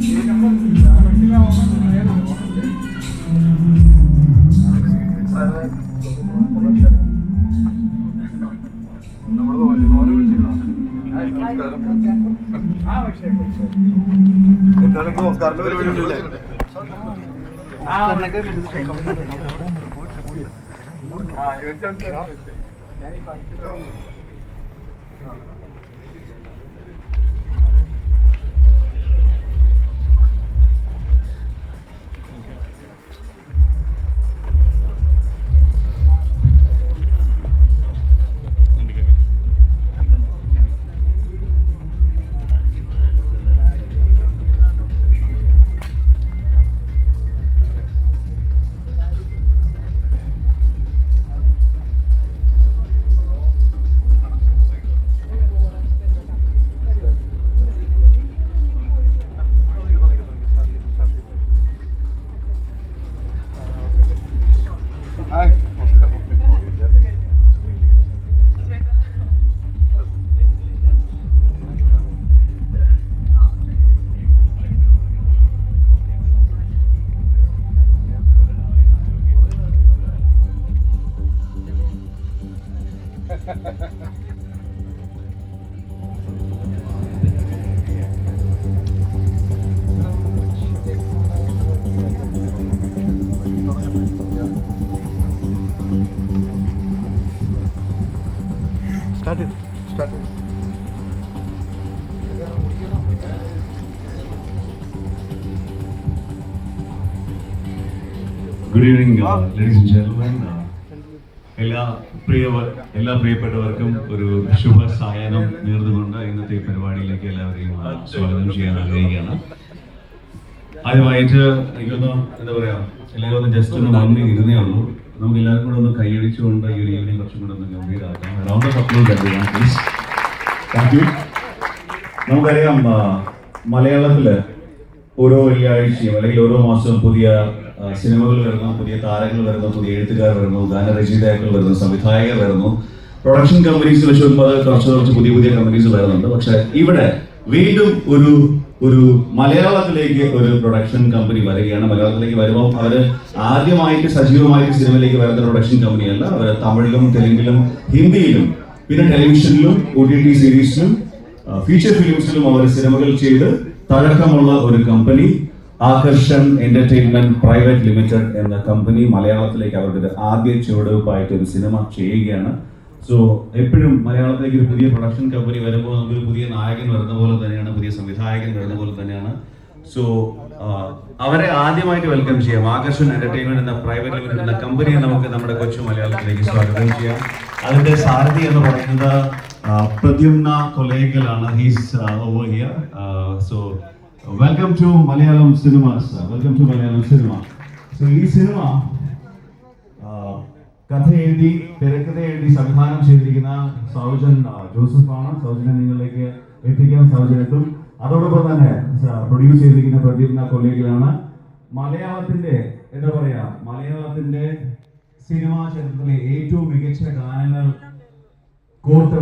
Good evening, ladies and gentlemen. എല്ലാ പ്രിയപ്പെട്ടവർക്കും ഒരു ശുഭ സായാഹ്നം നേർന്നുകൊണ്ട് ഇന്നത്തെ പരിപാടിയിലേക്ക് എല്ലാവരെയും സ്വാഗതം ചെയ്യാൻ ആഗ്രഹിക്കുകയാണ്. ആദ്യമായിട്ട് എനിക്കൊന്ന് എന്താ പറയാ, എല്ലാവരും ഒന്ന് ജസ്റ്റ് ഒന്ന് വന്ന് ഇരുന്നേ ഉള്ളൂ. നമുക്ക് എല്ലാവർക്കും കൂടെ ഒന്ന് കൈയടിച്ചുകൊണ്ട് ഈ ഒരു ഈവനിങ് കുറച്ചും കൂടെ ഒന്ന് ഗംഭീരമാക്കാം. Round of applause please. Thank you. നമുക്കറിയാം, മലയാളത്തില് ഓരോ വെള്ളിയാഴ്ചയും അല്ലെങ്കിൽ ഓരോ മാസവും പുതിയ സിനിമകൾ വരുന്നു, പുതിയ താരങ്ങൾ വരുന്നു, പുതിയ എഴുത്തുകാർ വരുന്നു, ഗാനരചയിതാക്കൾ വരുന്നു, സംവിധായകർ വരുന്നു, പ്രൊഡക്ഷൻ കമ്പനീസ് വെച്ച് കുറച്ച് പുതിയ കമ്പനീസ് വരുന്നുണ്ട്. പക്ഷെ ഇവിടെ വീണ്ടും ഒരു മലയാളത്തിലേക്ക് ഒരു പ്രൊഡക്ഷൻ കമ്പനി വരികയാണ്. മലയാളത്തിലേക്ക് വരുമ്പോൾ അവർ ആദ്യമായിട്ട് സജീവമായിട്ട് സിനിമയിലേക്ക് വരുന്ന പ്രൊഡക്ഷൻ കമ്പനിയല്ല. അവർ തമിഴിലും തെലുങ്കിലും ഹിന്ദിയിലും പിന്നെ ടെലിവിഷനിലും OTT സീരീസിലും ഫീച്ചർ ഫിലിംസിലും അവർ സിനിമകൾ ചെയ്ത് തഴക്കമുള്ള ഒരു കമ്പനി ആകർഷൻ എന്റർടൈൻമെന്റ് പ്രൈവറ്റ് ലിമിറ്റഡ് എന്ന കമ്പനി മലയാളത്തിലേക്ക് അവരുടെ ആദ്യ ചുവടുവയ്പായിട്ട് ഒരു സിനിമ ചെയ്യുകയാണ്. സോ എപ്പോഴും മലയാളത്തിലേക്ക് ഒരു പുതിയ പ്രൊഡക്ഷൻ കമ്പനി വരുമ്പോൾ നമുക്കൊരു പുതിയ നായകൻ വരുന്ന പോലെ തന്നെയാണ്, പുതിയ സംവിധായകൻ വരുന്ന പോലെ തന്നെയാണ്. സോ അവരെ ആദ്യമായിട്ട് വെൽക്കം ചെയ്യാം. ആകർഷൻ എന്റർടൈൻമെന്റ് എന്ന പ്രൈവറ്റ് ലിമിറ്റഡ് എന്ന കമ്പനിയെ നമുക്ക് നമ്മുടെ കൊച്ചു മലയാളത്തിലേക്ക് സ്വാഗതം ചെയ്യാം. അതിന്റെ സാരഥി എന്ന് പറയുന്നത് പ്രദ്യുമ്ന കൊലേക്കലാണ്. He's over here. So welcome to Malayalam cinemas. Welcome to Malayalam cinema. So ഈ സിനിമ കഥ എഴുതി തിരക്കഥ എഴുതി സംവിധാനം ചെയ്തിരിക്കുന്ന സൗജൻ ജോസഫാണ്. സൗജനെ നിങ്ങളിലേക്ക് എത്തിക്കാൻ സൗജനെത്തും. അതോടൊപ്പം തന്നെ പ്രൊഡ്യൂസ് ചെയ്തിരിക്കുന്ന പ്രദ്യുമ്ന കൊലേക്കലാണ്. മലയാളത്തിന്റെ എന്താ പറയാ, മലയാളത്തിന്റെ സിനിമാ ചരിത്രത്തിലെ ഏറ്റവും മികച്ച ഗാനങ്ങൾ കോർത്ത്